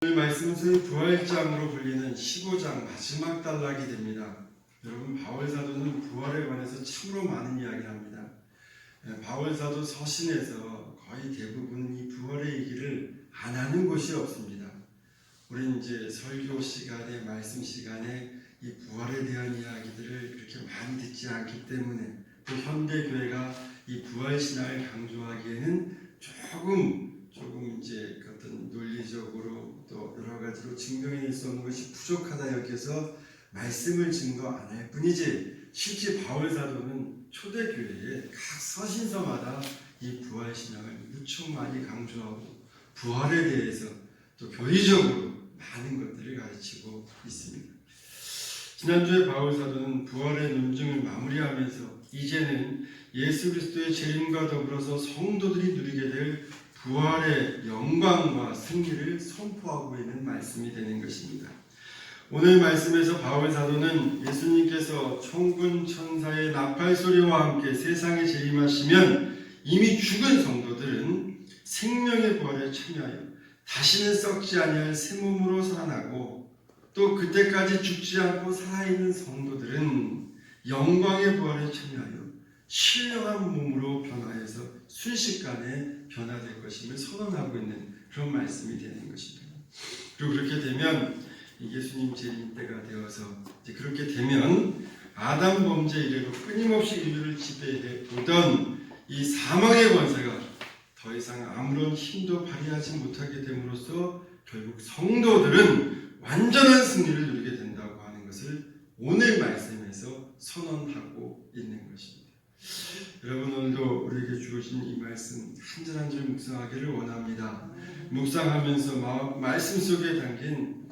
오늘 말씀은 부활장으로 불리는 15장 마지막 단락이 됩니다. 여러분, 바울사도는 부활에 관해서 참으로 많은 이야기를 합니다. 바울사도 서신에서 거의 대부분 이 부활의 얘기를 안 하는 곳이 없습니다. 우리는 이제 설교 시간에, 말씀 시간에 이 부활에 대한 이야기들을 그렇게 많이 듣지 않기 때문에, 또 현대교회가 이 부활신앙을 강조하기에는 조금 이제 어떤 논리적으로 또 여러 가지로 증명해낼 수 없는 것이 부족하다 여겨서 말씀을 증거 안 할 뿐이지, 실제 바울사도는 초대교회의 각 서신서마다 이 부활신앙을 무척 많이 강조하고 부활에 대해서 또 교리적으로 많은 것들을 가르치고 있습니다. 지난주에 바울사도는 부활의 논증을 마무리하면서 이제는 예수 그리스도의 재림과 더불어서 성도들이 누리게 될 부활의 영광과 승리를 선포하고 있는 말씀이 되는 것입니다. 오늘 말씀에서 바울사도는 예수님께서 천군 천사의 나팔소리와 함께 세상에 재림하시면 이미 죽은 성도들은 생명의 부활에 참여하여 다시는 썩지 아니할 새 몸으로 살아나고, 또 그때까지 죽지 않고 살아있는 성도들은 영광의 부활에 참여하여 신령한 몸으로 변화해서 순식간에 변화될 것임을 선언하고 있는 그런 말씀이 되는 것입니다. 그리고 그렇게 되면 예수님 재림 때가 되어서, 이제 그렇게 되면 아담 범죄 이래로 끊임없이 인류를 지배해 보던 이 사망의 권세가 더 이상 아무런 힘도 발휘하지 못하게 됨으로써 결국 성도들은 완전한 승리를 누리게 된다고 하는 것을 오늘 말씀에서 선언하고 있는 것입니다. 여러분, 오늘도 우리에게 주어진 이 말씀 한 절 한 절 묵상하기를 원합니다. 묵상하면서 말씀 속에 담긴,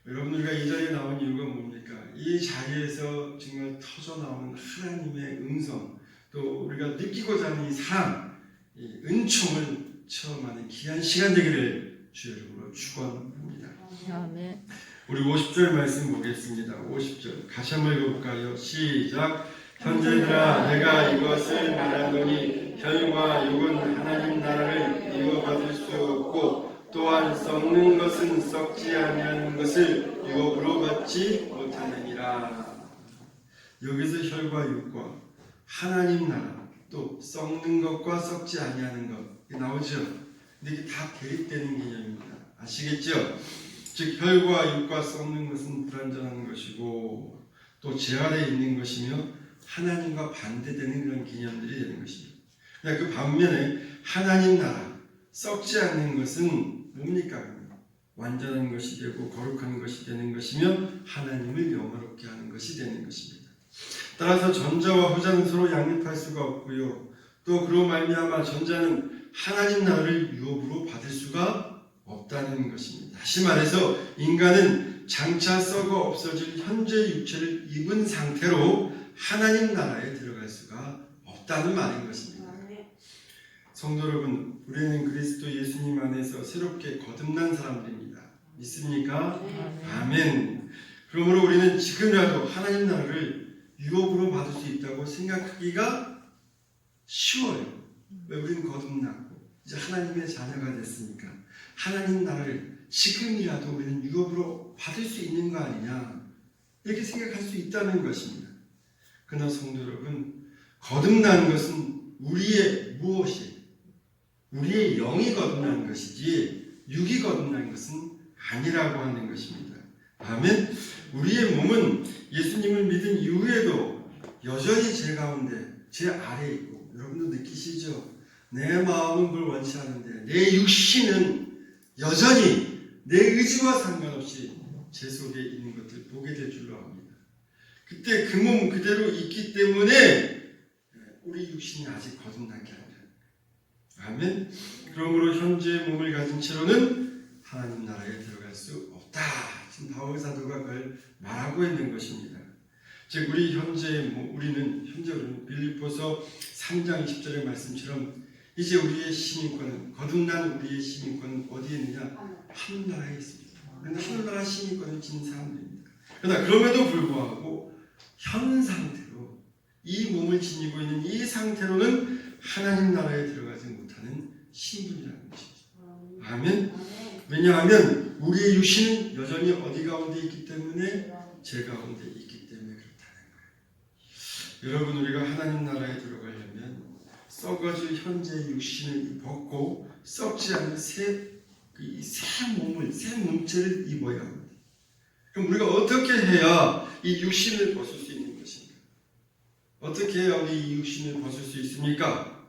여러분, 우리가 이 자리에 나온 이유가 뭡니까? 이 자리에서 정말 터져나오는 하나님의 음성, 또 우리가 느끼고자 하는 이 사랑, 이 은총을 체험하는 귀한 시간 되기를 주 이름으로 축원합니다. 아멘. 우리 50절 말씀 보겠습니다. 50절 같이 한번 읽어볼까요? 시작. 형제들아, 내가 이것을 말하노니 혈과 육은 하나님 나라를 이어받을 수 없고, 또한 썩는 것은 썩지 아니하는 것을 유업으로 받지 못하느니라. 여기서 혈과 육과 하나님 나라, 또 썩는 것과 썩지 아니하는 것 나오죠. 근데 이게 다 대입되는 개념입니다. 아시겠죠? 즉 혈과 육과 썩는 것은 불완전한 것이고, 또 제 아래에 있는 것이며 하나님과 반대되는 그런 개념들이 되는 것입니다. 그 반면에 하나님 나라, 썩지 않는 것은 뭡니까? 완전한 것이 되고 거룩한 것이 되는 것이며 하나님을 영화롭게 하는 것이 되는 것입니다. 따라서 전자와 후자는 서로 양립할 수가 없고요, 또 그로 말미암아 전자는 하나님 나라를 유업으로 받을 수가 없다는 것입니다. 다시 말해서 인간은 장차 썩어 없어질 현재 육체를 입은 상태로 하나님 나라에 들어갈 수가 없다는 말인 것입니다. 성도 여러분, 우리는 그리스도 예수님 안에서 새롭게 거듭난 사람들입니다. 믿습니까? 아멘. 그러므로 우리는 지금이라도 하나님 나라를 유업으로 받을 수 있다고 생각하기가 쉬워요. 왜? 우리는 거듭났고 이제 하나님의 자녀가 됐으니까 하나님 나라를 지금이라도 우리는 유업으로 받을 수 있는 거 아니냐, 이렇게 생각할 수 있다는 것입니다. 그러나 성도 여러분, 거듭난 것은 우리의 무엇이? 우리의 영이 거듭난 것이지 육이 거듭난 것은 아니라고 하는 것입니다. 아멘. 우리의 몸은 예수님을 믿은 이후에도 여전히 제 가운데, 제 아래에 있고, 여러분도 느끼시죠? 내 마음은 그걸 원치 않은데 내 육신은 여전히 내 의지와 상관없이 제 속에 있는 것을 보게 될 줄로 압니다. 그때 그 몸 그대로 있기 때문에 우리 육신이 아직 거듭난 게 아니라. 아멘. 그러므로 현재의 몸을 가진 채로는 하나님 나라에 들어갈 수 없다. 지금 바울 사도가 그걸 말하고 있는 것입니다. 즉 우리는 빌립보서 3장 20절의 말씀처럼 이제 우리의 시민권은, 거듭난 우리의 시민권은 어디에 있느냐? 하늘 나라에 있습니다. 하늘 나라 시민권을 지닌 사람들입니다. 그러나 그럼에도 불구하고 현 상태로 이 몸을 지니고 있는 이 상태로는 하나님 나라에 들어가지 못하는 신분이라는 것이죠. 아멘. 왜냐하면 우리의 육신은 여전히 어디 가운데 있기 때문에 제 가운데 있기 때문에 그렇다는 거예요. 여러분, 우리가 하나님 나라에 들어가려면 썩어질 현재 육신을 벗고 썩지 않은 새 몸을, 새 몸체를 입어야 합니다. 그럼 우리가 어떻게 해야 이 육신을 벗을 수 있는 것인가? 어떻게 해야 우리 이 육신을 벗을 수 있습니까?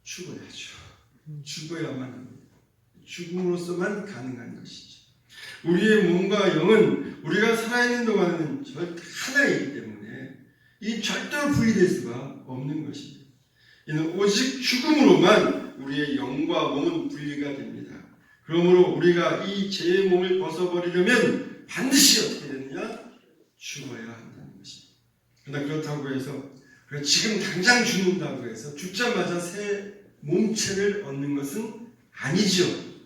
죽어야죠. 죽어야만 합니다. 죽음으로써만 가능한 것이죠. 우리의 몸과 영은 우리가 살아있는 동안은 절대 하나이기 때문에 이 절대로 분리될 수가 없는 것입니다. 이는 오직 죽음으로만 우리의 영과 몸은 분리가 됩니다. 그러므로 우리가 이 죄의 몸을 벗어버리려면 반드시 어떻게 되느냐? 죽어야 한다는 것입니다. 그러나 그렇다고 해서 지금 당장 죽는다고 해서 죽자마자 새 몸체를 얻는 것은 아니죠.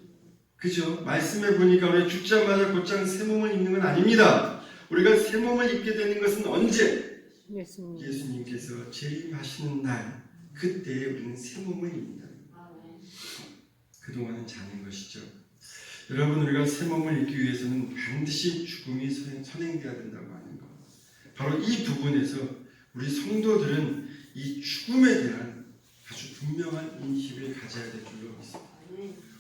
그죠? 말씀해 보니까 우리 죽자마자 곧장 새 몸을 입는 건 아닙니다. 우리가 새 몸을 입게 되는 것은 언제? 예수님께서 재림하시는 날, 그때 우리는 새 몸을 입는다. 그동안은 자는 것이죠. 여러분, 우리가 새 몸을 입기 위해서는 반드시 죽음이 선행되어야 된다고 하는 것. 바로 이 부분에서 우리 성도들은 이 죽음에 대한 아주 분명한 인식을 가져야 될 줄로 믿습니다.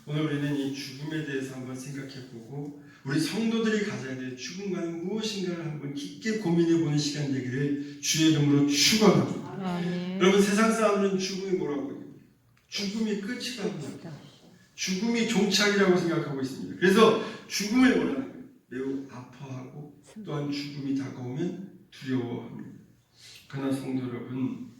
오늘 우리는 이 죽음에 대해서 한번 생각해보고 우리 성도들이 가져야 될 죽음과는 무엇인가를 한번 깊게 고민해보는 시간 되기를 주의 이름으로 축원합니다. 여러분, 세상 사람들은 죽음이 뭐라고 해요? 죽음이 끝이라고 합니다. 죽음이 종착이라고 생각하고 있습니다. 그래서 죽음을 원하는 거예요. 매우 아파하고 또한 죽음이 다가오면 두려워합니다. 그러나 성도 여러분,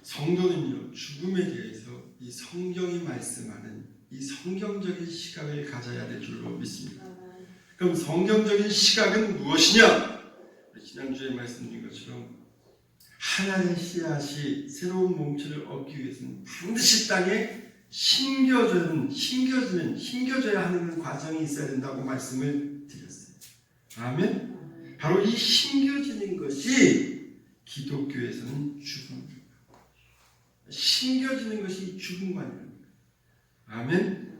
성도는요, 죽음에 대해서 이 성경이 말씀하는 이 성경적인 시각을 가져야 될 줄로 믿습니다. 그럼 성경적인 시각은 무엇이냐? 지난주에 말씀드린 것처럼 하나의 씨앗이 새로운 몸체를 얻기 위해서는 반드시 땅에 심겨져야 하는 과정이 있어야 된다고 말씀을 드렸어요. 아멘? 바로 이 심겨지는 것이 기독교에서는 죽음입니다. 심겨지는 것이 죽음관입니다. 아멘?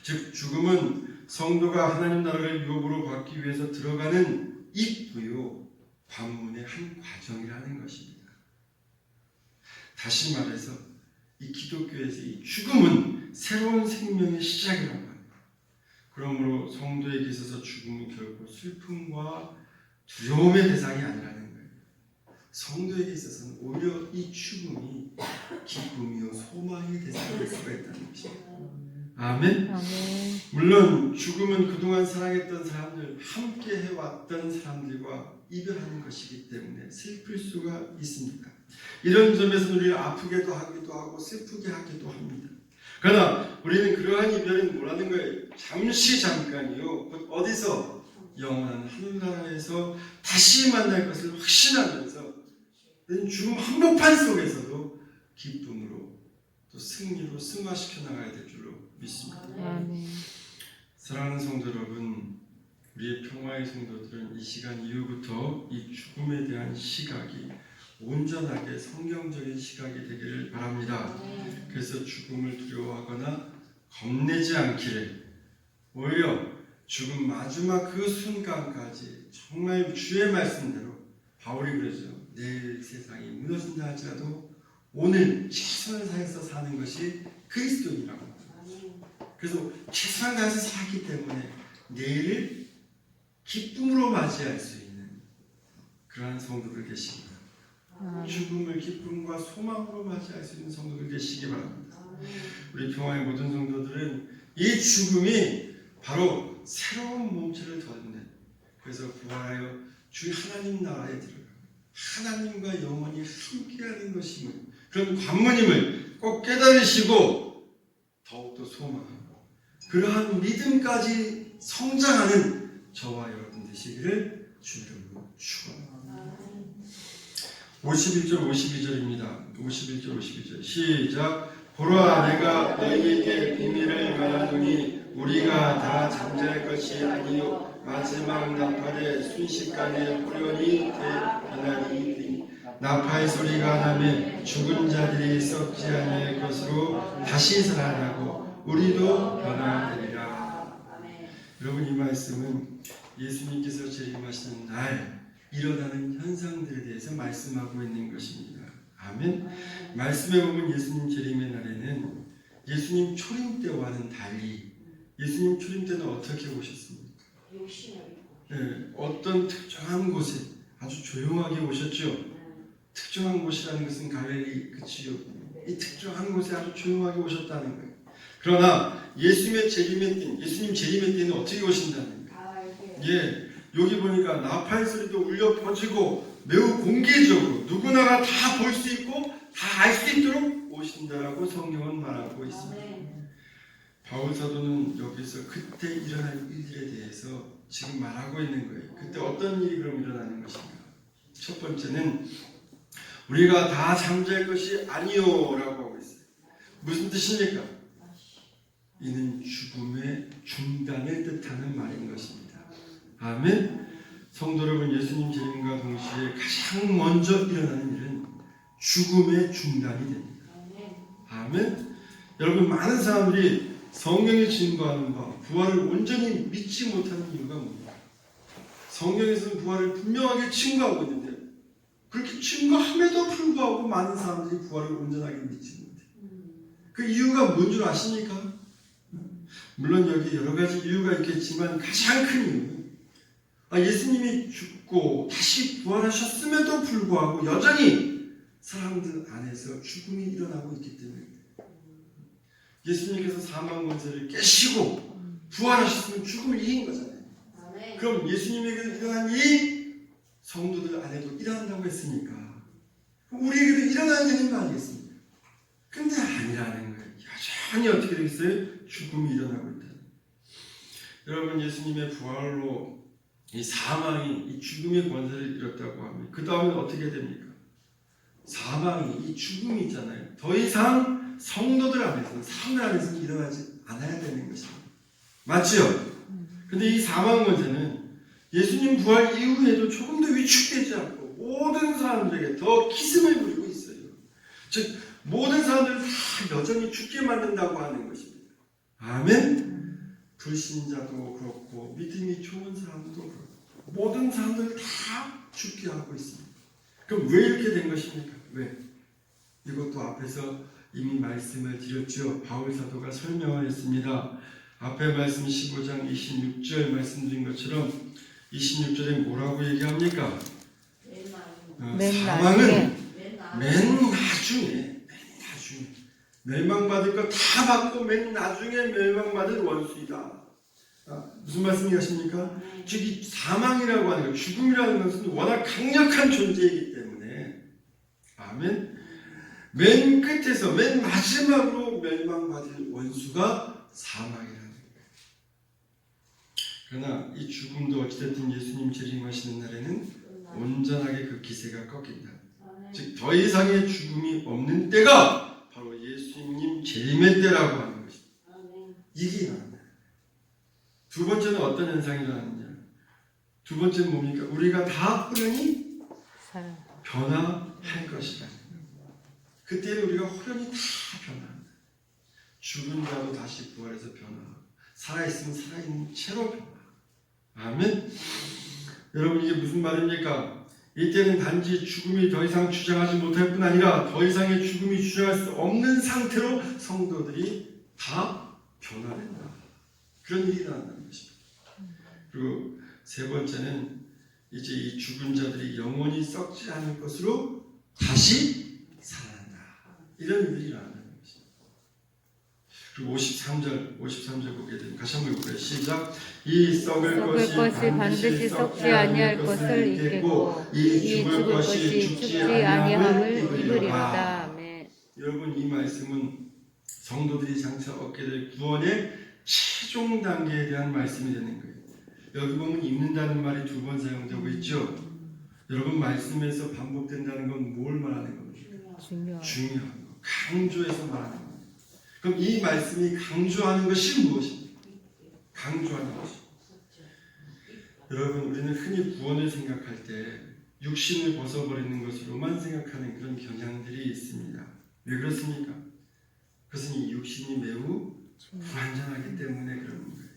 즉 죽음은 성도가 하나님 나라를 유업으로 받기 위해서 들어가는 입구요, 관문의 한 과정이라는 것입니다. 다시 말해서 이 기독교에서 이 죽음은 새로운 생명의 시작이라고 합니다. 그러므로 성도에게 있어서 죽음은 결코 슬픔과 두려움의 대상이 아니라는 거예요. 성도에게 있어서는 오히려 이 죽음이 기쁨이요 소망의 대상이 될 수가 있다는 것입니다. 아멘? 물론 죽음은 그동안 사랑했던 사람들, 함께 해왔던 사람들과 이별하는 것이기 때문에 슬플 수가 있습니다. 이런 점에서 우리를 아프게도 하기도 하고 슬프게 하기도 합니다. 그러나 우리는 그러한 이별은 뭐라는 거예요? 잠깐이요. 어디서? 영원한 하늘나라에서 다시 만날 것을 확신하면서 죽음 한복판 속에서도 기쁨으로 또 승리로 승화시켜 나가야 될 줄로 믿습니다. 사랑하는 성도 여러분, 우리의 평화의 성도들은 이 시간 이후부터 이 죽음에 대한 시각이 온전하게 성경적인 시각이 되기를 바랍니다. 그래서 죽음을 두려워하거나 겁내지 않기를, 오히려 죽음 마지막 그 순간까지 정말 주의 말씀대로 바울이 그러죠. 내일 세상이 무너진다 할지라도 오늘 최선을 다해서 사는 것이 그리스도인이라고 합니다. 그래서 최선을 다해서 살기 때문에 내일을 기쁨으로 맞이할 수 있는 그러한 성도들 계십니다. 죽음을 기쁨과 소망으로 맞이할 수 있는 성도들 계시기 바랍니다. 우리 평화의 모든 성도들은 이 죽음이 바로 새로운 몸체를 덧는, 그래서 부활하여 주 하나님 나라에 들어가 하나님과 영원히 함께하는 것임을, 그런 관문임을 꼭 깨달으시고 더욱더 소망하고 그러한 믿음까지 성장하는 저와 여러분 되시기를 주님으로 축원합니다. 51절 52절입니다. 51절 52절 시작. 보라, 내가 너희에게 비밀을 말하노니 우리가 다 잠잘 것이 아니요 마지막 나팔의 순식간에 후련히 대변하리 되니 나팔 소리가 나면 죽은 자들이 썩지 않을 것으로 다시 살아나고 우리도 변화되리라. 여러분, 이 말씀은 예수님께서 재림하시는 날 일어나는 현상들에 대해서 말씀하고 있는 것입니다. 아멘. 말씀에 보면 예수님 재림의 날에는 예수님 초림 때와는 달리 예수님 초림 때는 어떻게 오셨습니까? 네, 어떤 특정한 곳에 아주 조용하게 오셨죠. 특정한 곳이라는 것은 갈릴리 그치요. 이 특정한 곳에 아주 조용하게 오셨다는 거예요. 그러나 예수님 재림의 때는 어떻게 오신다는 거예요? 예, 여기 보니까 나팔 소리도 울려 퍼지고 매우 공개적으로 누구나가 다 볼 수 있고 다 알 수 있도록 오신다라고 성경은 말하고 있습니다. 바울 사도는 여기서 그때 일어날 일들에 대해서 지금 말하고 있는 거예요. 그때 어떤 일이 그럼 일어나는 것인가? 첫 번째는 우리가 다 잠잘 것이 아니요라고 하고 있어요. 무슨 뜻입니까? 이는 죽음의 중단을 뜻하는 말인 것입니다. 아멘. 성도 여러분, 예수님 재림과 동시에 가장 먼저 일어나는 일은 죽음의 중단이 됩니다. 아멘. 여러분, 많은 사람들이 성경이 증거하는 바 부활을 온전히 믿지 못하는 이유가 뭡니까? 성경에서는 부활을 분명하게 증거하고 있는데 그렇게 증거함에도 불구하고 많은 사람들이 부활을 온전하게 믿지 못해요. 그 이유가 뭔 줄 아십니까? 물론 여기 여러 가지 이유가 있겠지만 가장 큰 이유는 예수님이 죽고 다시 부활하셨음에도 불구하고 여전히 사람들 안에서 죽음이 일어나고 있기 때문입니다. 예수님께서 사망 권세를 깨시고 부활하셨으면 죽음을 이긴 거잖아요. 그럼 예수님에게도 일어난 이 성도들 안에도 일어난다고 했으니까 우리에게도 일어나야 되는 거 아니겠습니까? 근데 아니라는 거예요. 여전히 어떻게 되겠어요? 죽음이 일어나고 있다. 여러분, 예수님의 부활로 이 사망이 이 죽음의 권세를 잃었다고 하면 그 다음에 어떻게 됩니까? 사망이 이 죽음이 있잖아요. 더 이상 성도들 안에서는 사람들 안에서는 일어나지 않아야 되는 것입니다. 맞죠? 근데 이 사망 권세는 예수님 부활 이후에도 조금도 위축되지 않고 모든 사람들에게 더 기승을 부리고 있어요. 즉 모든 사람들을 다 여전히 죽게 만든다고 하는 것입니다. 아멘. 불신자도 그렇고 믿음이 좋은 사람도 그렇고 모든 사람들을 다 죽게 하고 있습니다. 그럼 왜 이렇게 된 것입니까? 왜? 이것도 앞에서 이미 말씀을 드렸죠. 바울 사도가 설명을 했습니다. 앞에 말씀 15장 26절 말씀드린 것처럼 26절에 뭐라고 얘기합니까? 사망은 맨 나중에 멸망받을 거 다 받고 맨 나중에 멸망받을 원수이다. 무슨 말씀이십니까? 즉 이 사망이라고 하는 것, 죽음이라는 것은 워낙 강력한 존재이기 때문에 아멘. 맨 끝에서 맨 마지막으로 멸망받을 원수가 사망이라는 거예요. 그러나 이 죽음도 어찌됐든 예수님 재림하시는 날에는 온전하게 그 기세가 꺾인다. 즉 더 이상의 죽음이 없는 때가 바로 예수님 재림의 때라고 하는 것입니다. 이게 일어난다. 두 번째는 어떤 현상이 일어나느냐? 두 번째는 뭡니까? 우리가 다 호련히 변화할 것이다. 그때는 우리가 호련히 다 변화한다. 죽은 자도 다시 부활해서 변화하고 살아있으면 살아있는 채로 변화하고. 아멘. 여러분, 이게 무슨 말입니까? 이때는 단지 죽음이 더 이상 주장하지 못할 뿐 아니라 더 이상의 죽음이 주장할 수 없는 상태로 성도들이 다 변화된다. 그런 일이 일어난다는 것입니다. 그리고 세 번째는 이제 이 죽은 자들이 영원히 썩지 않을 것으로 다시 살아난다. 이런 일이 일어난다는 것입니다. 그리고 53절 보게 되면 다시 한번 볼까요? 시작. 이 썩을 것이 반드시 썩지 아니할 것을 잊겠고 이 죽을 것이 죽지 아니함을 입으리로다. 여러분, 이 말씀은 성도들이 장차 얻게 될 구원의 최종 단계에 대한 말씀이 되는 거예요. 여기 보면 입는다는 말이 두 번 사용되고 있죠. 여러분, 말씀에서 반복된다는 건 뭘 말하는 겁니까? 중요한 거, 강조해서 말하는 겁니다. 그럼 이 말씀이 강조하는 것이 무엇입니까? 강조하는 것이. 여러분, 우리는 흔히 구원을 생각할 때 육신을 벗어버리는 것으로만 생각하는 그런 경향들이 있습니다. 왜 그렇습니까? 그것은 이 육신이 매우 불완전하기 때문에 그런 거예요.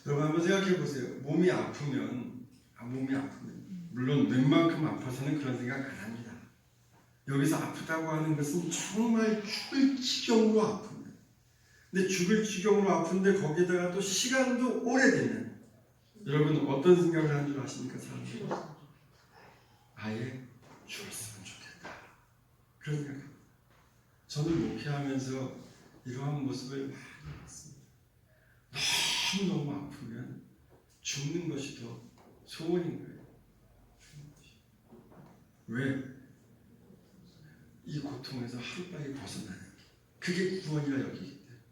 여러분 한번 생각해 보세요. 몸이 아프면 물론 웬만큼 아파서는 그런 생각 안 합니다. 여기서 아프다고 하는 것은 정말 죽을 지경으로 아픕니다. 근데 죽을 지경으로 아픈데 거기다가 또 시간도 오래되면 여러분 어떤 생각을 하는 줄 아십니까? 사람들이 아예 죽었으면 좋겠다 그런 생각합니다. 저는 목회하면서 이러한 모습을 많이 봤습니다. 너무 아프면 죽는 것이 더 소원인 거예요. 왜? 이 고통에서 하루빨리 벗어나는 게 그게 구원이라 여기기 때문에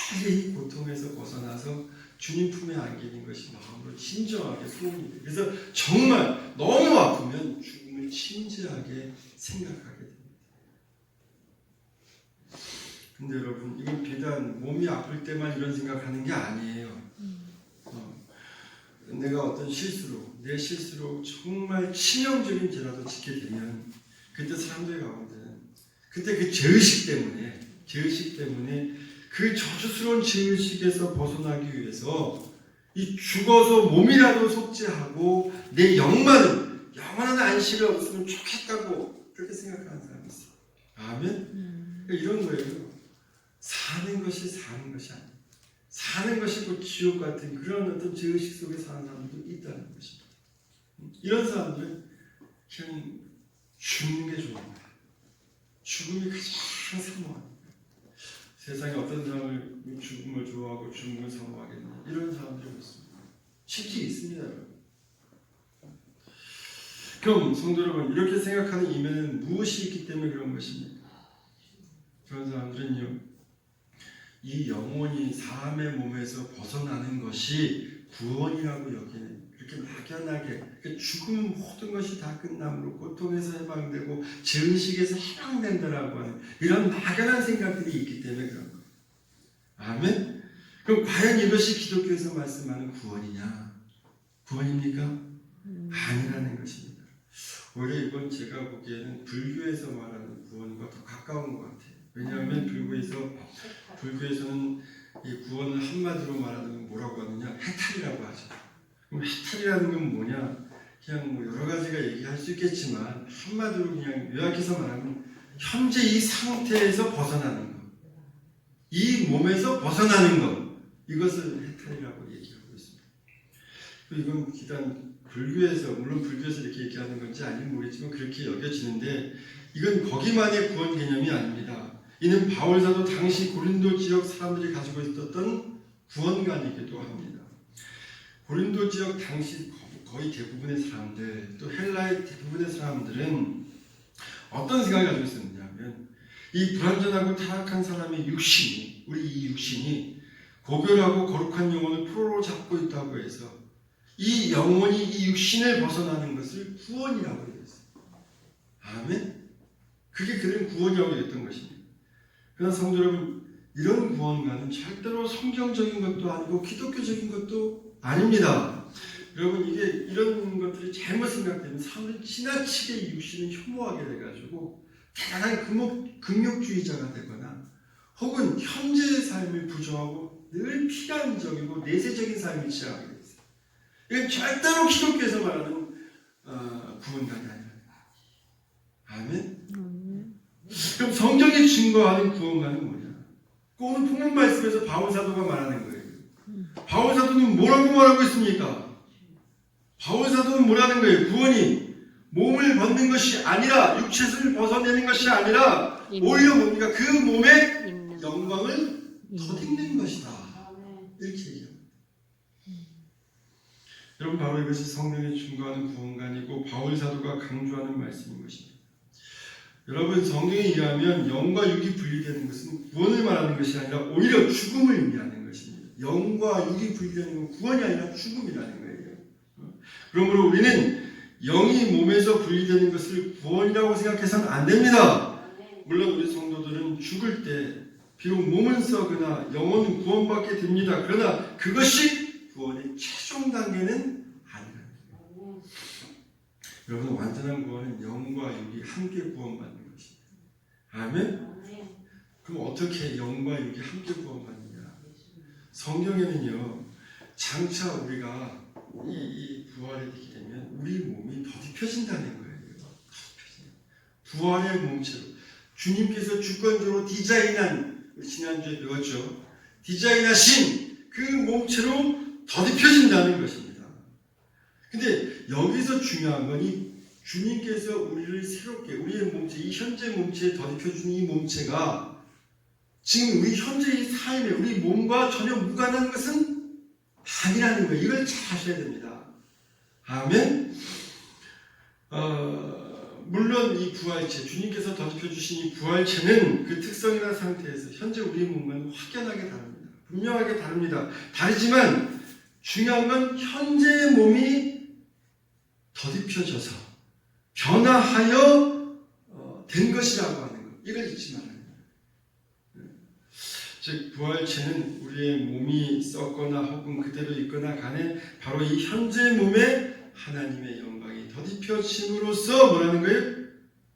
빨리 이 고통에서 벗어나서 주님 품에 안기는 것이 마음으로 진정하게 소원이 돼요. 그래서 정말 너무 아프면 죽음을 진지하게 생각하게 됩니다. 근데 여러분 이건 비단 몸이 아플 때만 이런 생각하는 게 아니에요. 내가 어떤 내 실수로 정말 치명적인 죄라도 짓게 되면 그때 사람들 가운데는 그때 그 죄의식 때문에 그 저주스러운 죄의식에서 벗어나기 위해서 이 죽어서 몸이라도 속죄하고 내 영혼은 영원한 안식을 얻었으면 좋겠다고 그렇게 생각하는 사람이 있어요. 아멘? 이런 거예요. 사는 것이 아니에요. 사는 것이 곧 지옥 같은 그런 어떤 죄의식 속에 사는 사람들도 있다는 것입니다. 이런 사람들은 그냥 죽는 게 좋은 거예요. 죽음이 가장 사모하는 거예요. 세상에 어떤 사람을 죽음을 좋아하고 죽음을 사모하겠냐 이런 사람들이 없습니다. 실제 있습니다. 여러분. 그럼 성도 여러분 이렇게 생각하는 이면에는 무엇이 있기 때문에 그런 것입니까? 그런 사람들은요 이 영혼이 사람의 몸에서 벗어나는 것이 구원이라고 여기는 그렇게 막연하게 죽으면 모든 것이 다 끝남으로 고통에서 해방되고 죄의식에서 해방된다라고 하는 이런 막연한 생각들이 있기 때문에 그런 거예요. 아멘? 그럼 과연 이것이 기독교에서 말씀하는 구원이냐? 구원입니까? 아니라는 것입니다. 오히려 이건 제가 보기에는 불교에서 말하는 구원과 더 가까운 것 같아요. 왜냐하면 불교에서는 이 구원을 한마디로 말하면 뭐라고 하느냐? 해탈이라고 하죠. 그럼 해탈이라는 건 뭐냐? 그냥 뭐 여러 가지가 얘기할 수 있겠지만 한마디로 그냥 요약해서 말하면 현재 이 상태에서 벗어나는 것, 이 몸에서 벗어나는 것, 이것을 해탈이라고 얘기하고 있습니다. 이건 기단 불교에서 물론 불교에서 이렇게 얘기하는 건지 아니면 모르겠지만 그렇게 여겨지는데 이건 거기만의 구원 개념이 아닙니다. 이는 바울사도 당시 고린도 지역 사람들이 가지고 있었던 구원관이기도 합니다. 고린도 지역 당시 거의 대부분의 사람들, 또 헬라의 대부분의 사람들은 어떤 생각을 가지고 있었느냐면 이 불완전하고 타락한 사람의 육신이, 우리 이 육신이 고결하고 거룩한 영혼을 포로로 잡고 있다고 해서 이 영혼이 이 육신을 벗어나는 것을 구원이라고 했어요. 아멘? 그게 그런 구원이라고 했던 것입니다. 그러나 성도 여러분, 이런 구원과는 절대로 성경적인 것도 아니고 기독교적인 것도 아닙니다. 여러분 이게 이런 것들이 잘못 생각되면 사람들이 지나치게 이 육신을 혐오하게 돼가지고 대단한 금욕주의자가 되거나 혹은 현재의 삶을 부정하고 늘 피란적이고 내세적인 삶을 취하게 됐어요. 이건 절대로 기독교에서 말하는 구원관이 아니라. 아멘? 그럼 성경이 증거하는 구원관은 뭐냐? 오늘 본문 말씀에서 바울사도가 말하는 거예요. 바울사도는 뭐라고 말하고 있습니까? 바울사도는 뭐라는 거예요? 구원이 몸을 벗는 것이 아니라 육체를 벗어내는 것이 아니라 오히려 뭡니까? 그 몸의 영광을 덧입는 것이다. 이렇게 얘기합니다. 여러분 바로 이것이 성령이 증거하는 구원관이고 바울사도가 강조하는 말씀인 것입니다. 여러분 성경에 의하면 영과 육이 분리되는 것은 구원을 말하는 것이 아니라 오히려 죽음을 의미하는 것입니다. 영과 육이 분리되는 건 구원이 아니라 죽음이라는 거예요. 그러므로 우리는 영이 몸에서 분리되는 것을 구원이라고 생각해서는 안 됩니다. 물론 우리 성도들은 죽을 때 비록 몸은 썩으나 영혼은 구원받게 됩니다. 그러나 그것이 구원의 최종 단계는 아니라는 거예요. 여러분 완전한 구원은 영과 육이 함께 구원받는 것입니다. 아멘? 그럼 어떻게 영과 육이 함께 구원받느냐? 성경에는요, 장차 우리가 이 부활이 되게 되면 우리 몸이 더딥혀진다는 거예요. 부활의 몸체로 주님께서 주권적으로 디자인한, 지난주에 배웠죠, 디자인하신 그 몸체로 더딥혀진다는 것입니다. 근데 여기서 중요한 건 이 주님께서 우리를 새롭게, 우리의 몸체, 이 현재 몸체에 더딥혀주는 이 몸체가 지금 우리 현재의 삶에 우리 몸과 전혀 무관한 것은 아니라는 거예요. 이걸 잘 아셔야 됩니다. 아멘. 물론 이 부활체, 주님께서 더럽혀주신 이 부활체는 그 특성이나 상태에서 현재 우리 몸과는 확연하게 다릅니다. 분명하게 다릅니다. 다르지만 중요한 건 현재의 몸이 더럽혀져서 변화하여 된 것이라고 하는 것. 이걸 잊지 말아야 돼요. 즉 부활체는 우리의 몸이 썩거나 혹은 그대로 있거나 간에 바로 이 현재 몸에 하나님의 영광이 더딥혀짐으로써 뭐라는 거예요?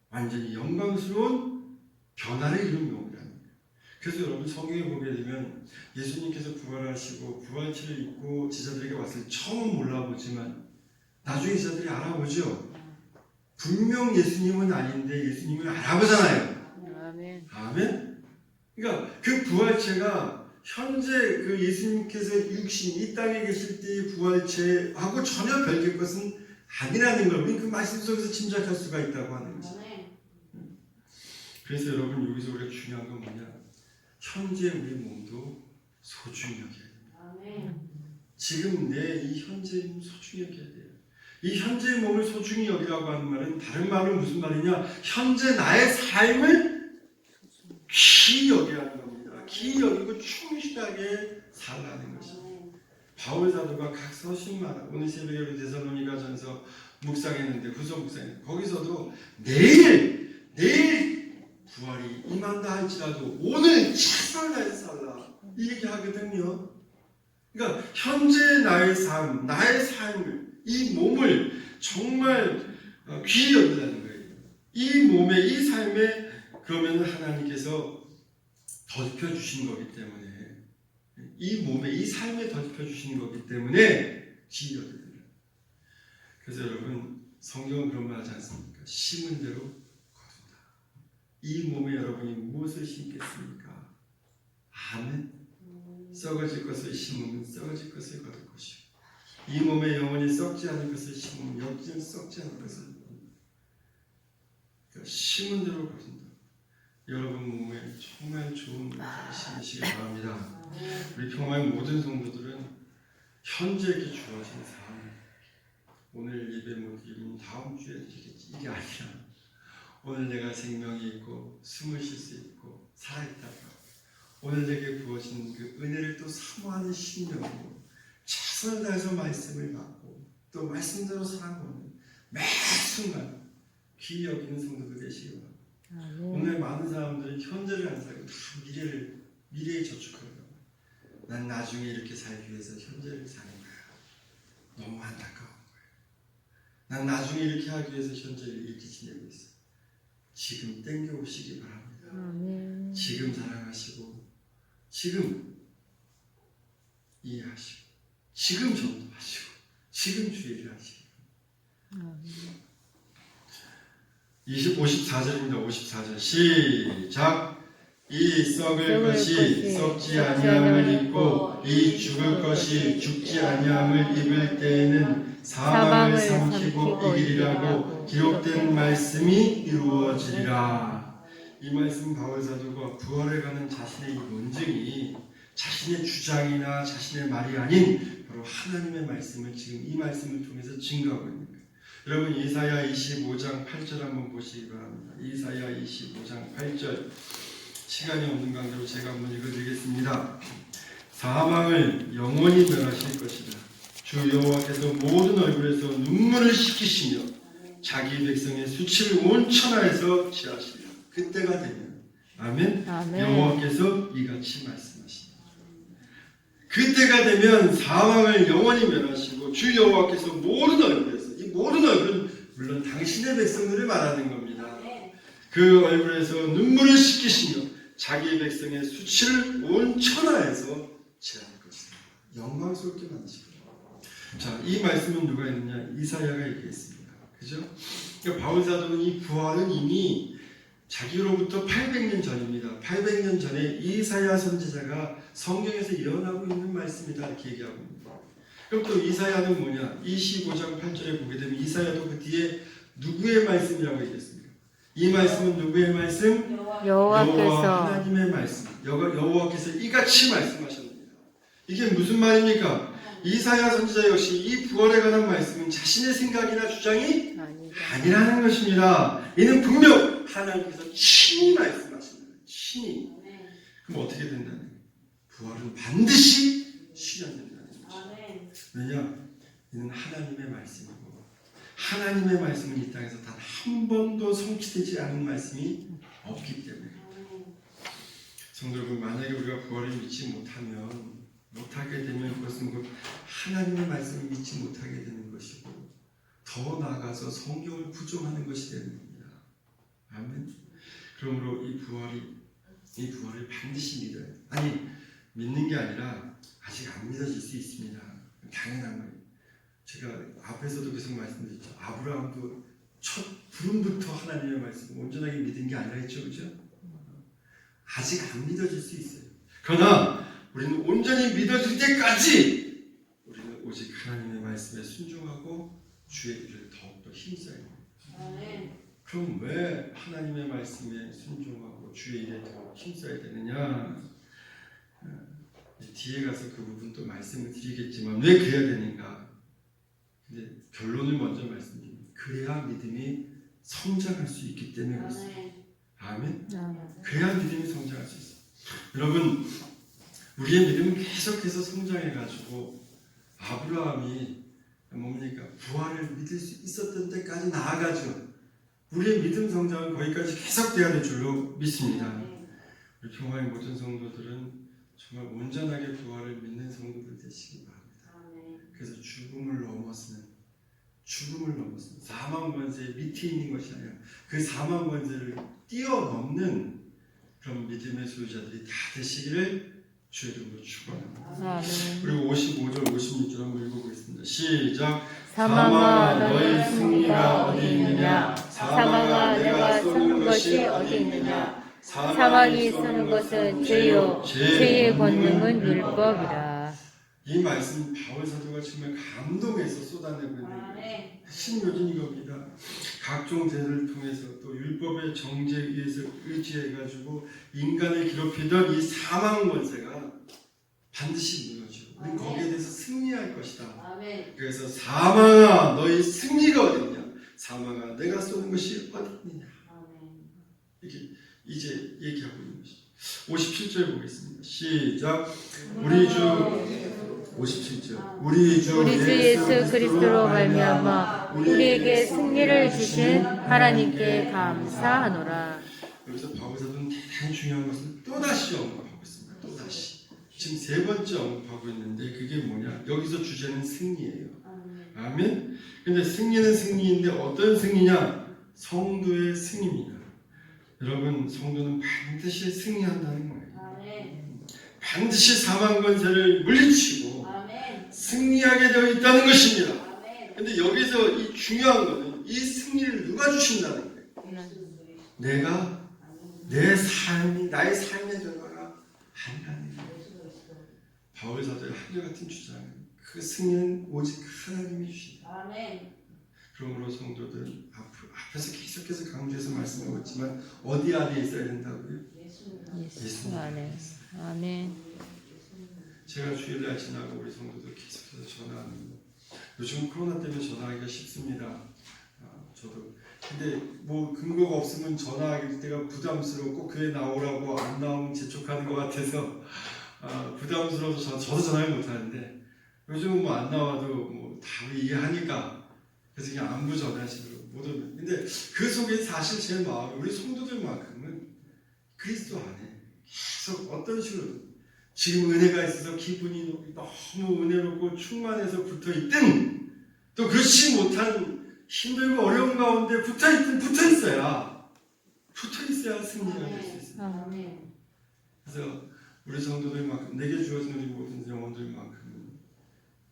완전히 영광스러운 변화를 이룬 용이라는 거예요. 그래서 여러분 성경에 보게 되면 예수님께서 부활하시고 부활체를 입고 제자들에게 왔을 때 처음은 몰라보지만 나중에 제자들이 알아보죠. 분명 예수님은 아닌데 예수님을 알아보잖아요. 아멘. 아멘. 그러니까 그 부활체가 현재 그 예수님께서 육신 이 땅에 계실 때의 부활체하고 전혀 별개의 것은 아니라는 걸 우리 그 말씀 속에서 짐작할 수가 있다고 하는 거죠. 그래서 여러분 여기서 우리가 중요한 건 뭐냐? 현재 우리 몸도 소중히 여겨야 됩니다. 지금 내 이 현재의 몸 소중히 여겨야 돼요. 이 현재의 몸을 소중히 여기라고 하는 말은 다른 말은 무슨 말이냐? 현재 나의 삶을 귀히 여겨야 하는 겁니다. 귀히 여기고 충실하게 살라는 것입니다. 바울 사도가 각 서신마다 오늘 새벽에 우리 데살로니가전서 묵상했는데 후서 묵상했는데 거기서도 내일 부활이 임한다 할지라도 오늘 최선을 다해서 살라 이 얘기하거든요. 그러니까 현재 나의 삶, 나의 삶을 이 몸을 정말 귀히 여기라는 거예요. 이 몸에 이 삶에 그러면 하나님께서 더럽혀 주신 거기 때문에 이 몸에 이 삶에 더럽혀 주신 거기 때문에 귀히 여겨야 됩니다. 그래서 여러분 성경은 그런 말 하지 않습니까? 심은 대로 거둔다. 이 몸에 여러분이 무엇을 심겠습니까? 아멘. 썩어질 것을 심으면 썩어질 것을 거둘 것이고 이 몸에 영원히 썩지 않을 것을 심으면 영원히 썩지 않을 것을 거둔다. 그러니까 심은 대로 거둔다. 여러분 몸에 정말 좋은 것을 심으시기 바랍니다. 우리 평화의 모든 성도들은 현재 이렇게 주어진 삶, 오늘 예배 못 드리면 다음 주에 드리겠지 이게 아니라 오늘 내가 생명이 있고 숨을 쉴 수 있고 살아있다가 오늘 내게 부어진 그 은혜를 또 사모하는 심령으로 최선을 다해서 말씀을 받고 또 말씀대로 살아가는 매 순간 귀히 여기는 성도들 되시기 바랍니다. 오늘 많은 사람들은 현재를 안 살고 다 미래에 저축하려고 난 나중에 이렇게 살기 위해서 현재를 사는 거야. 너무 안타까운 거예요. 난 나중에 이렇게 하기 위해서 현재를 이렇게 지내고 있어. 지금 땡겨오시기 바랍니다. 지금 사랑하시고 지금 이해하시고 지금 전도하시고 지금 주의를 하시고 54절입니다. 54절 시작. 이 썩을 것이 썩지 아니함을 입고 이 죽을 것이 죽지 아니함을 입을 때에는 사망을 삼키고 이기리라고 기록된 말씀이 이루어지리라. 이 말씀 바울 사도가 부활에 관한 자신의 이 논증이 자신의 주장이나 자신의 말이 아닌 바로 하나님의 말씀을 지금 이 말씀을 통해서 증거하고 있는 거예요. 여러분 이사야 25장 8절 한번 보시기 바랍니다. 이사야 25장 8절 시간이 없는 관계로 제가 한번 읽어드리겠습니다. 사망을 영원히 멸하실 것이다. 주 여호와께서 모든 얼굴에서 눈물을 씻기시며 자기 백성의 수치를 온 천하에서 취하시리라. 그때가 되면 아멘. 여호와께서 이같이 말씀하십니다. 그때가 되면 사망을 영원히 멸하시고 주 여호와께서 모든 얼굴에서 이 모든 얼굴은 물론 당신의 백성들을 말하는 겁니다. 그 얼굴에서 눈물을 씻기시며 자기 백성의 수치를 온 천하에서 제할 것이다. 영광스럽게 만드시고. 자, 이 말씀은 누가 했느냐? 이사야가 얘기했습니다. 그죠? 그러니까 바울 사도는 이 부활은 이미 자기로부터 800년 전입니다. 800년 전에 이사야 선지자가 성경에서 예언하고 있는 말씀이다 이렇게 얘기하고 있습니다. 그럼 또 이사야는 뭐냐? 25장 8절에 보게 되면 이사야도 그 뒤에 누구의 말씀이라고 얘기했습니까? 이 말씀은 누구의 말씀? 여호와 하나님의 말씀. 여호와께서 이같이 말씀하셨습니다. 이게 무슨 말입니까? 이사야 선지자 역시 이 부활에 관한 말씀은 자신의 생각이나 주장이 아니라는 것입니다. 이는 분명 하나님께서 친히 말씀하십니다. 친히. 그럼 어떻게 된다는 거예요? 부활은 반드시 실현된다는 것입니다. 왜냐? 이는 하나님의 말씀이고 하나님의 말씀은 이 땅에서 단 한 번도 성취되지 않은 말씀이 없기 때문에. 성도 여러분, 만약에 우리가 부활을 믿지 못하게 되면 그것은 곧 하나님의 말씀을 믿지 못하게 되는 것이고 더 나아가서 성경을 부정하는 것이 되는 겁니다. 아멘. 그러므로 이 부활을 반드시 믿어야 돼요. 아니, 믿는 게 아니라 아직 안 믿어질 수 있습니다. 당연한 거예요. 제가 앞에서도 계속 말씀드렸죠. 아브라함도 첫 부름부터 하나님의 말씀을 온전하게 믿은 게 아니라 했죠. 그죠? 아직 안 믿어질 수 있어요. 그러나 우리는 온전히 믿어질 때까지 우리는 오직 하나님의 말씀에 순종하고 주의 일을 더욱더 힘써야 돼요. 그럼 왜 하나님의 말씀에 순종하고 주의 일에 더 힘써야 되느냐? 뒤에 가서 그 부분 또 말씀을 드리겠지만 왜 그래야 되는가? 근데 결론을 먼저 말씀드립니다. 그래야 믿음이 성장할 수 있기 때문에 그렇습니다. 아멘? 그래야 믿음이 성장할 수 있어요. 여러분, 우리의 믿음은 계속해서 성장해가지고 아브라함이 뭡니까? 부활을 믿을 수 있었던 때까지 나아가죠. 우리의 믿음 성장은 거기까지 계속돼야 될 줄로 믿습니다. 우리 평화의 모든 성도들은 정말 온전하게 부활을 믿는 성도들 되시기 바랍니다. 그래서 죽음을 넘어서는 사망 권세 밑에 있는 것이 아니라 그 사망 권세를 뛰어넘는 그런 믿음의 소유자들이 다 되시기를 주의 이름으로 축원합니다. 그리고 55절 56절 한번 읽어보겠습니다. 시작. 사망아 너의 승리가 어디 있느냐? 사망아 내가 쏘는 것이 어디 있느냐? 사망이 쏘는 것은 죄요 죄의 권능은 율법이라. 이 말씀 바울 사도가 정말 감동해서 쏟아내고 있는 핵심 이겁니다. 각종 죄를 통해서 또 율법의 정죄에 의해서 의지해가지고 인간을 괴롭히던 이 사망 권세가 반드시 무너지고 우리는 거기에 대해서 승리할 것이다. 그래서 사망아 너희 승리가 어딨냐? 사망아 내가 쏘는 것이 어딨느냐? 이렇게 이제 얘기하고 있는 것이죠. 57절 보겠습니다. 시작. 우리 주 57절. 우리 주 예수 그리스도로 말미암아 우리에게 승리를 주신 하나님께 감사하노라. 여기서 바울 사도는 대단히 중요한 것을 또다시 언급하고 있습니다. 또다시. 지금 세 번째 언급하고 있는데 그게 뭐냐? 여기서 주제는 승리예요. 아멘. 근데 승리는 승리인데 어떤 승리냐? 성도의 승리입니다. 여러분, 성도는 반드시 승리한다는 거예요. 반드시 사망 권세를 물리치고 승리하게 되어 있다는 것입니다. 근데 여기서 이 중요한 것은 이 승리를 누가 주신다는 거예요. 내가 나의 삶의 결과가 아니라는 거예요. 바울 사도의 한결같은 주장은 그 승리는 오직 하나님이 주신다. 그러므로 성도들은 앞에서 계속해서 강조해서 말씀하고 있지만 어디 안에 있어야 된다고요? 예수 안에. 아멘. 제가 주일날 지나고 우리 성도들 계속해서 전화합니다. 요즘 코로나 때문에 전화하기가 쉽습니다. 저도. 근데 뭐 근거가 없으면 전화할 때가 부담스럽고 교회 나오라고 안 나오면 재촉하는 것 같아서 부담스러워서 저도 전화를 못 하는데 요즘은 뭐 안 나와도 뭐 다 이해하니까 그래서 그냥 안부 전화식으로 못 오면. 근데 그 속에 사실 제 마음, 우리 성도들만큼은 그리스도 안에 계속 어떤 식으로 지금 은혜가 있어서 기분이 너무 은혜롭고 충만해서 붙어있든 또 그렇지 못한 힘들고 어려운 가운데 붙어있어야 승리가 될 수 있습니다. 그래서 우리 성도들만큼 내게 주어진 우리 모든 영혼들만큼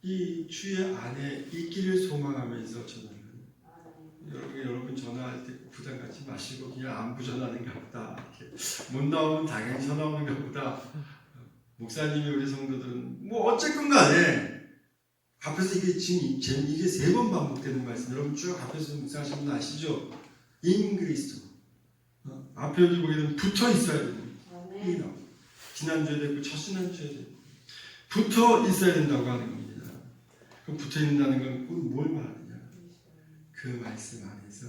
이 주의 안에 있기를 소망하면서 전하는 여러분 전화할 때 부담 갖지 마시고 그냥 안부 전하는가 보다 이렇게 못 나오면 당연히 전화 오는가 보다 목사님이 우리 성도들은 뭐 어쨌건 간에 앞에서 이게 지금 이게 3번 반복되는 말씀 여러분 쭉 앞에서 묵상하시는 분 아시죠? 인 그리스도 앞에 여기 보게 되면 붙어 있어야 됩니다. 지난주에도 있고 첫 지난주에도 있고 붙어 있어야 된다고 하는 겁니다. 그럼 붙어 있는다는 건 뭘 말하느냐? 그 말씀 안에서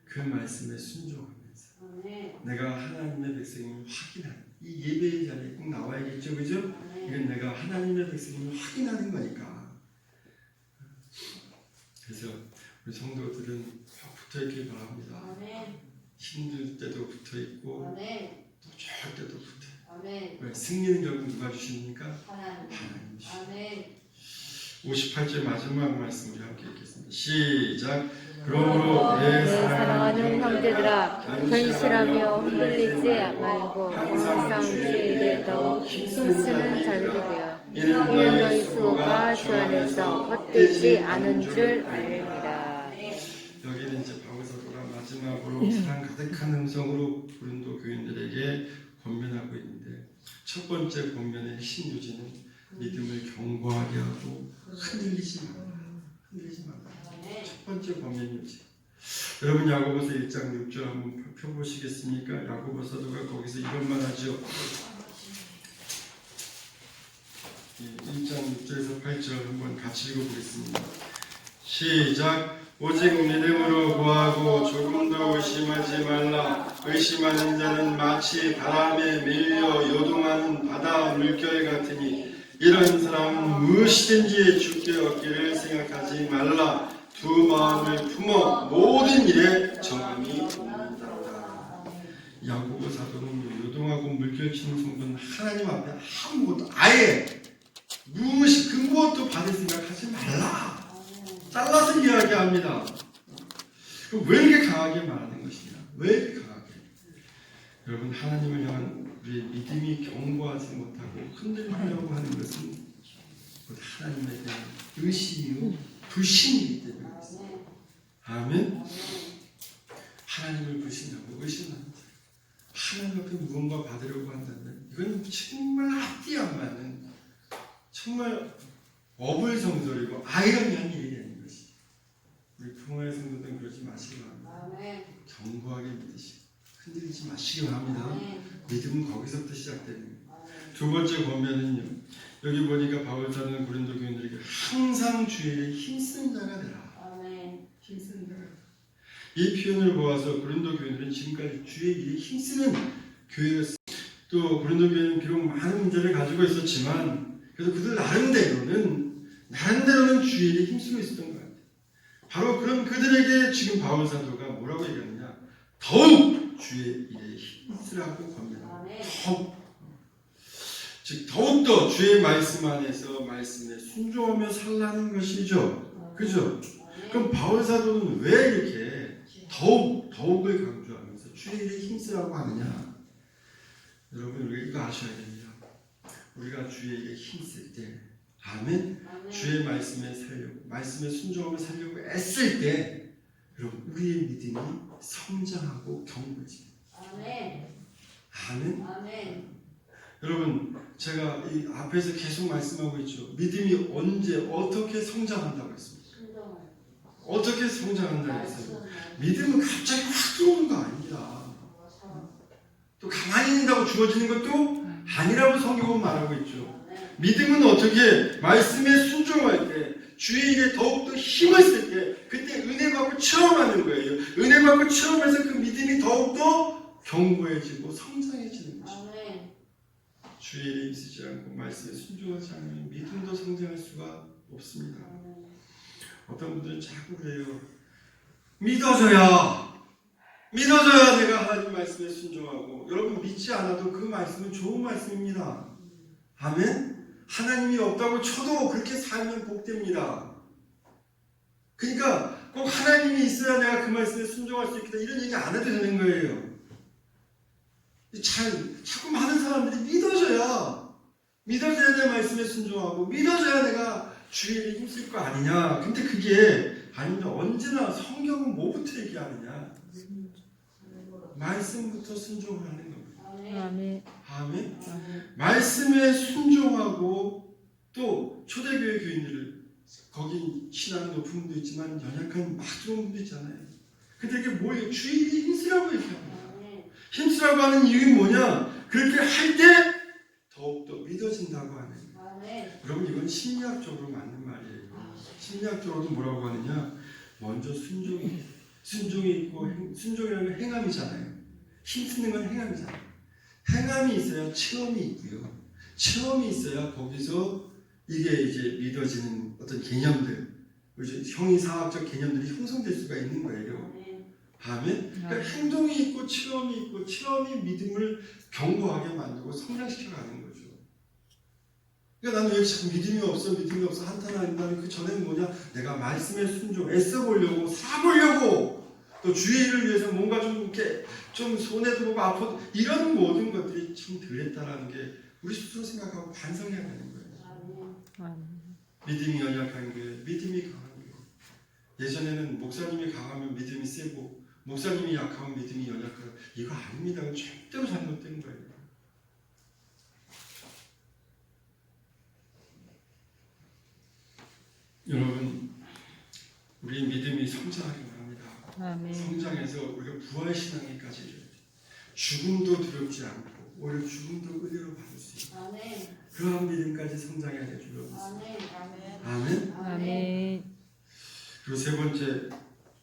그 말씀에 순종하면서 내가 하나님의 백성임을 확인하는 이 예배의 자리에 꼭 나와야겠죠, 그죠? 이건 내가 하나님의 백성임을 확인하는 거니까. 그래서 우리 성도들은 붙어 있길 바랍니다. 힘들 때도 붙어 있고 또 좋을 때도 붙어. 왜 승리는 결국 누가 주십니까? 하나님 주십니다. 58절 마지막 말씀 우리 함께 읽겠습니다. 시작. 그러므로 내 사랑하는 형제들아 견실하며 흔들리지 말고 항상 주에게 더욱 힘쓰는 자들이 되어 이는 너희 수고가 주 안에서 헛되지 않은 줄 알리라. 여기는 이제 바울사도가 마지막으로 사랑 가득한 음성으로 고린도 교인들에게 권면하고 있는데 첫 번째 권면의 핵심 요지는 믿음을 견고하게 하고 흔들리지 말라. 첫 번째 권면 요지. 여러분 야고보서 1장 6절 한번 펴보시겠습니까? 야고보 사도가 거기서 이런 말 하죠. 1장 6절에서 8절 한번 같이 읽어보겠습니다. 시작. 오직 믿음으로 구하고 조금도 의심하지 말라. 의심하는 자는 마치 바람에 밀려 요동하는 바다 물결 같으니 이런 사람은 무엇이든지 주께 얻기를 생각하지 말라. 두 마음을 품어 모든 일에 정함이 없는다. 야고보 사도는 요동하고 물결치는 성도는 하나님 앞에 아무것도 아예 무엇이 근무도 받을 생각하지 말라. 잘라서 이야기합니다. 왜 이렇게 강하게 말하는 것이냐? 왜 이렇게 강하게? 여러분 하나님을 향한 우리의 믿음이 견고하지 못하고 흔들리려고 하는 것은 곧 하나님에 대한 의심이요 불신이기 때문에 그렇습니다. 아멘. 하나님을 불신하고 의심하는 자, 하나님 앞에 무언가 받으려고 한다면 이건 정말 앞뒤 안 맞는 정말 어불성설이고 아이러니한 일이 되는 것이. 우리 평화의 성도들은 그러지 마시기 바랍니다. 견고하게 믿으시고 흔들리지 마시기 바랍니다. 믿음은 거기서부터 시작되는 거예요. 두 번째 권면은요. 여기 보니까 바울사는 고린도 교인들에게 항상 주의 일에 힘쓰는 자가 되라. 힘쓰는 자가 되라. 이 표현을 보아서 고린도 교인들은 지금까지 주의 일에 힘쓰는 교회였습니다. 또 고린도 교회는 비록 많은 문제를 가지고 있었지만 그래서 그들 나름대로는 주의 일에 힘쓰고 있었던 것 같아요. 바로 그런 그들에게 지금 바울 사도가 뭐라고 얘기하느냐? 더욱 주의 일에 힘쓰라고 권면합니다. 즉 더욱더 주의 말씀 안에서 말씀에 순종하며 살라는 것이죠. 그죠? 그럼 바울 사도는 왜 이렇게 더욱을 강조하면서 주의 일에 힘쓰라고 하느냐? 여러분 우리가 이거 아셔야 됩니다. 우리가 주의 일에 힘쓸 때 아멘. 주의 말씀에 살려고 말씀에 순종하며 살려고 애쓸 때 여러분 우리의 믿음이 성장하고 견고해집니다. 아멘. 여러분 제가 이 앞에서 계속 말씀하고 있죠. 믿음이 언제 어떻게 성장한다고 했습니까? 어떻게 성장한다고 했어요? 믿음은 갑자기 확 들어오는 거 아닙니다. 또 가만히 있는다고 주어지는 것도 아니라고 성경은 말하고 있죠. 믿음은 어떻게 말씀에 순종할 때 주의 일에 더욱더 힘을 쓸 때 그때 은혜 받고 체험하는 거예요. 은혜 받고 체험해서 그 믿음이 더욱더 견고해지고 성장해지는 것입니다. 주의 일에 힘쓰지 않고 말씀에 순종하지 않으면 믿음도 성장할 수가 없습니다. 어떤 분들은 자꾸 그래요. 믿어줘야 내가 하나님 말씀에 순종하고. 여러분 믿지 않아도 그 말씀은 좋은 말씀입니다. 아멘. 하나님이 없다고 쳐도 그렇게 살면 복됩니다. 그러니까 꼭 하나님이 있어야 내가 그 말씀에 순종할 수 있겠다 이런 얘기 안 해도 되는 거예요. 자꾸 많은 사람들이 믿어줘야 내 말씀에 순종하고 믿어줘야 내가 주의 일에 힘쓸 거 아니냐. 근데 그게 아니면 언제나 성경은 뭐부터 얘기하느냐? 말씀부터 순종하는 겁니다. 아멘. 아멘. 말씀에 순종하고 또 초대교회 교인들을 거기 신앙이 높은 분도 있지만 연약한 막 좋은 분도 있잖아요. 근데 이게 뭐예요? 주의 일에 힘쓰라고 얘기합니다. 힘쓰라고 하는 이유는 뭐냐? 그렇게 할 때 더욱더 믿어진다고 하는. 여러분 이건 심리학적으로 맞는 말이에요. 심리학적으로도 뭐라고 하느냐? 먼저 순종이 있고 순종이라는 건 행함이잖아요. 힘쓰는 건 행함이잖아요. 행함이 있어야 체험이 있고요. 체험이 있어야 거기서 이게 이제 믿어지는 어떤 개념들, 형이상학적 개념들이 형성될 수가 있는 거예요. 아멘. 그러니까 행동이 있고 체험이 믿음을 견고하게 만들고 성장시켜가는 거죠. 그러니까 나는 왜 자꾸 믿음이 없어 한탄한다는 그 전에는 뭐냐? 내가 말씀에 순종, 애써보려고, 살아보려고, 또 주의 일을 위해서 뭔가 좀 이렇게 좀 손해도 보고 아파도 이런 모든 것들이 참 덜했다라는 게 우리 스스로 생각하고 반성해야 되는 거예요. 믿음이 연약한 게 믿음이 강한 거예요. 예전에는 목사님이 강하면 믿음이 세고 목사님이 약하면 믿음이 연약하고 이거 아닙니다. 절대로 잘못된 거예요. 여러분 우리 믿음이 성장하기 바랍니다. 아멘. 성장해서 우리가 부활신앙에까지 이르게 죽음도 두렵지 않고 오히려 죽음도 은혜로 받을 수 있는 그러한 믿음까지 성장해야 될 줄로 믿습니다. 아멘. 아멘. 그리고 세 번째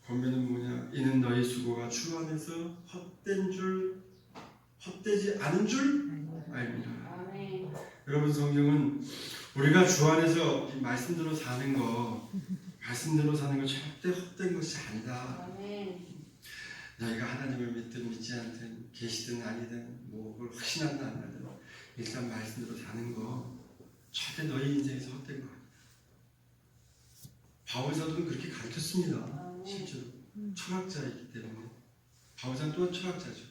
권면은 뭐냐? 이는 너희 수고가 주 안에서 헛되지 않은 줄 알미라. 여러분 성경은 우리가 주 안에서 이 말씀대로 사는 거 절대 헛된 것이 아니다. 너희가 하나님을 믿든 믿지 않든 계시든 아니든 뭐 그걸 확신하든 안 하든 일단 말씀대로 사는 거 절대 너희 인생에서 헛된 거 아니다. 바울 사도는 그렇게 가르쳤습니다. 실제로 철학자이기 때문에 바울 사도 또한 철학자죠.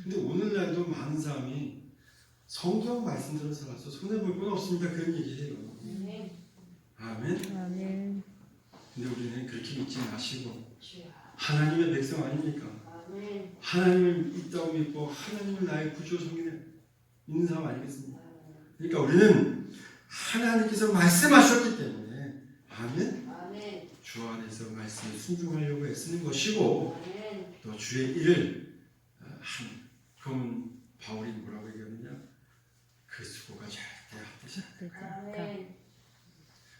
근데 오늘날도 많은 사람이 성경 말씀대로 살아서 손해볼 건 없습니다. 그런 얘기해요. 아멘. 아멘. 근데 우리는 그렇게 믿지 마시고 하나님의 백성 아닙니까? 하나님을 있다고 믿고 하나님을 나의 구주 성인을 믿는 사람 아니겠습니까? 그러니까 우리는 하나님께서 말씀하셨기 때문에 아멘. 주 안에서 말씀을 순종하려고 애쓰는 것이고 또 주의 일을 그러면 바울이 뭐라고 얘기하느냐? 그 수고가 절대 헛되지 않다.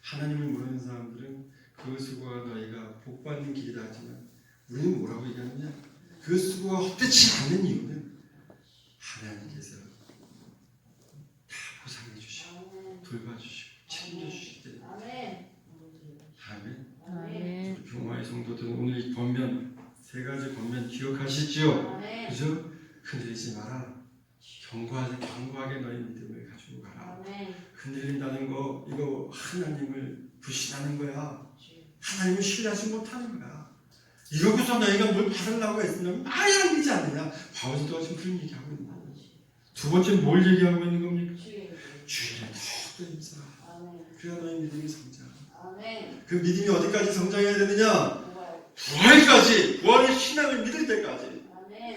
하나님을 모르는 사람들은 그 수고가 너희가 복받는 길이다 하지만 우리는 뭐라고 얘기하느냐? 그 수고가 헛되지 않는 이유는 하나님께서 다 보상해 주시고 돌봐주시고 책임져주시기 때문에 아멘. 아멘. 교마의 성도들은 오늘 이 권면 세 가지 권면 기억하시지요? 그죠? 흔들리지 마라. 견고하게 너희 믿음을 가지고 가라. 흔들린다는 거 이거 하나님을 불신하는 거야. 하나님을 신뢰하지 못하는 거야. 이러고서 너희가 뭘 받으려고 했으면 말이 안 되지 않느냐. 바울도 지금 그런 얘기하고 있는 거예요. 두 번째 뭘 얘기하고 있는 겁니까? 주의를 더욱더 힘써. 그래야 너희 믿음이 성장. 그 믿음이 어디까지 성장해야 되느냐? 부활의 신앙을 믿을 때까지.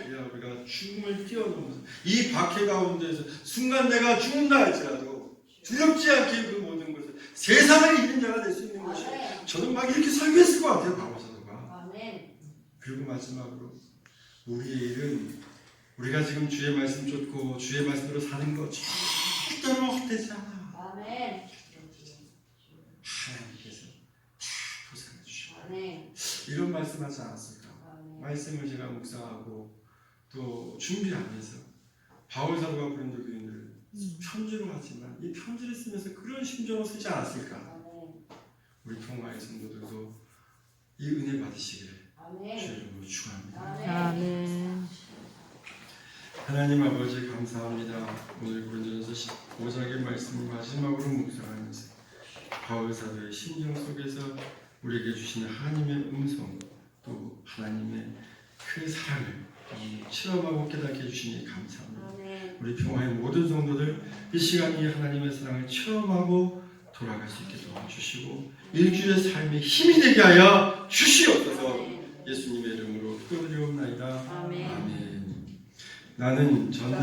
그래야 우리가 죽음을 뛰어넘어서 이 박해 가운데서 순간 내가 죽는다 할지라도 두렵지 않게 그 모든 것을 세상을 이긴 자가 될 수 있는 것이 저는 막 이렇게 설교했을 것 같아요. 바울 사도가. 그리고 마지막으로 우리의 일은 우리가 지금 주의 말씀 쫓고 주의 말씀대로 사는 것 절대로 헛되지 않아. 하나님께서 다 보상해 주시고 이런 말씀하지 않았을까? 말씀을 제가 묵상하고 또 준비하면서 바울 사도가 고린도 교인들을 편지로 하지만 이 편지를 쓰면서 그런 심정을 쓰지 않았을까? 우리 통화의 성도들도 이 은혜 받으시기를 주의 이름으로 축원합니다. 아멘. 하나님 아버지 감사합니다. 오늘 고린도전서 15장의 말씀을 마지막으로 묵상하면서 바울 사도의 심정 속에서 우리에게 주시는 하나님의 음성 또 하나님의 그 사랑을 체험하고 깨닫게 해주시니 감사합니다. 아멘. 우리 평화의 모든 성도들 이 시간이 하나님의 사랑을 체험하고 돌아갈 수 있게 도와주시고 일주일의 삶에 힘이 되게 하여 주시옵소서. 예수님의 이름으로 기도드리옵나이다. 아멘. 아멘. 나는 전